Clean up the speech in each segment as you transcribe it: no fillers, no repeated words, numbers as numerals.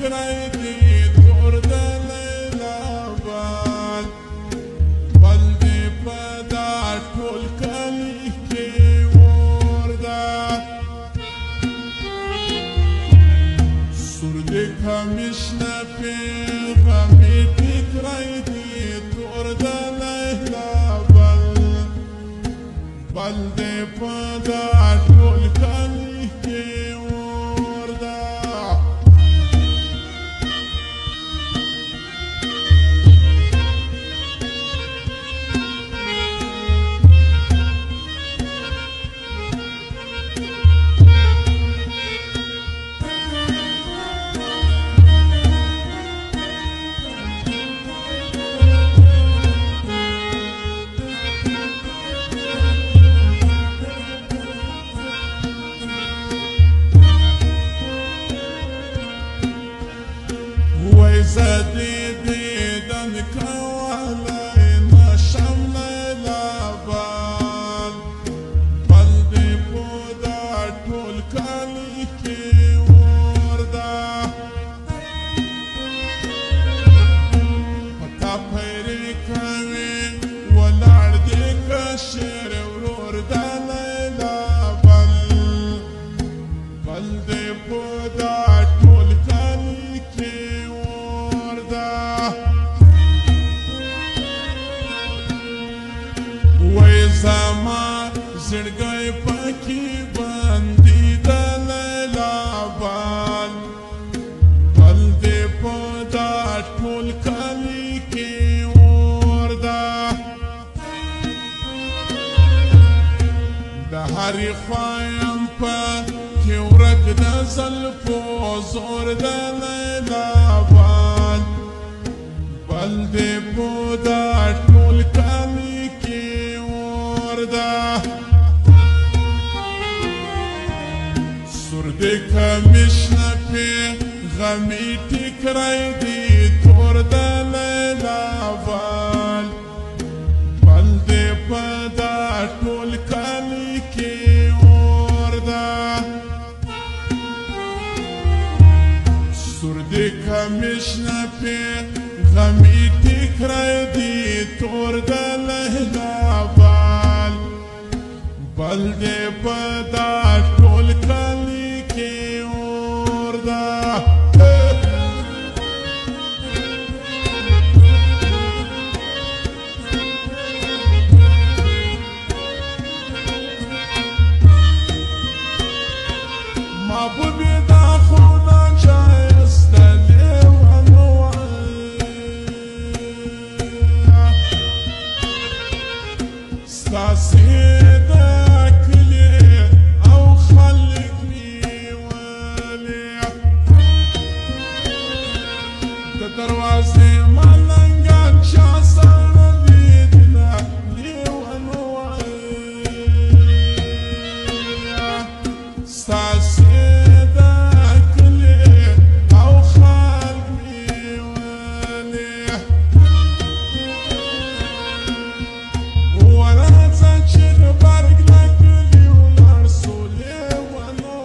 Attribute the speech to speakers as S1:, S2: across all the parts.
S1: ټیکری دی تور د لیلا بال بل دی په دا ټول کلی کې اور ده سور دی کمیشنه پې غمې ټیکری دی تور د لیلا بل دی په دا ټول کلی کې اور ده زدی دیدن کولی نشم لیلا بال بل دی پودا ټول کلی کې اور ده پتا پیری کوي ولاړ دی کشر ورور ده لیلا بل دی پودا ټول کلی کې زما زړګی پکې باندې د لیلا بال بل دی په دا ټول کلی کې اور ده د هرې خوا یم پکې ورک د زلفو زور د لیلا بال بل دی په دا ټول کلی سور دی کمیشنه پې غمې ټیکری دی تور د لیلا بال بل دی په دا ټول کلی کې اور ده سور دی کمیشنه پې غمې ټیکری دی تور د لیلا بال بل دی په دا ټول کلی کې اور ده محبوبي دا خو ناجایسته لیونو ستاسې دروازې ملنګان چا سره لیدله لیونو ستاسې د کلي او خلک مې ولې ورځه چې غبرګ له کلي ولاړ سو لیونو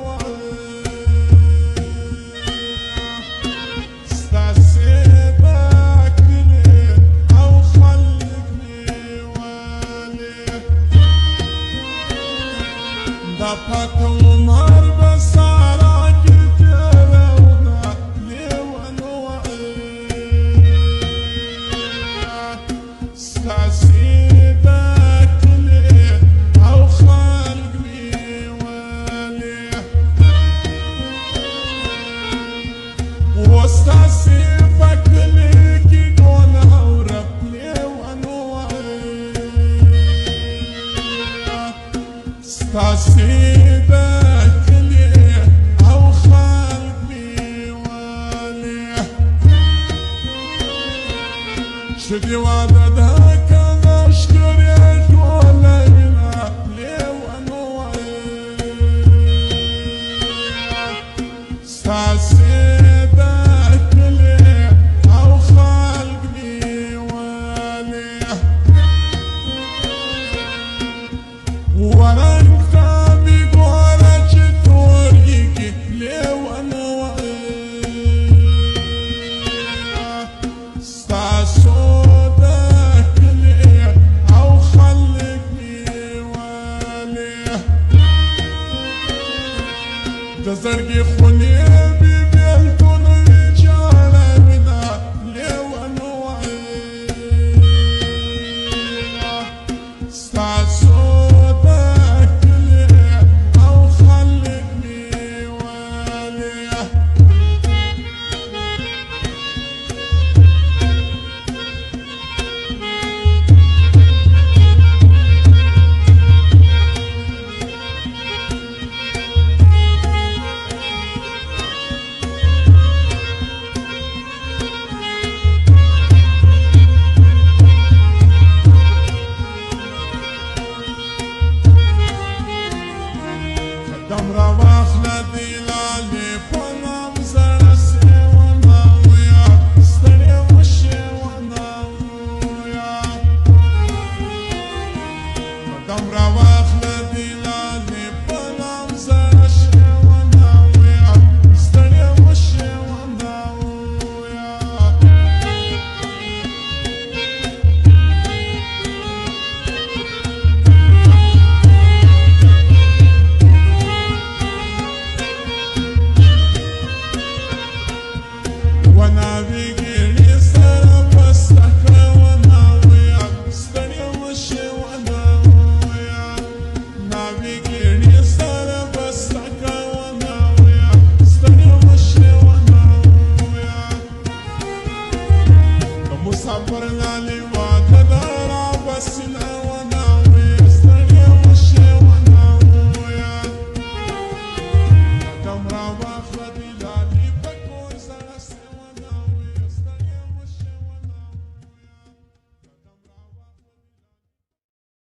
S1: دا پاک عمر بسارا کې تیرونه لیونو ستاسې د کلي او خلک مې ولې و ستاسې په کلي کې ګونه او رب لیونو ستاسې د کلي او خلک مې ولې چې دې واده ده کنه ښکلې ټوله وینه لیونو ستاسې د کلي او خلک مې ولې ورنګ ته مې ګوره چې تورېږي لیونو سترګې خونې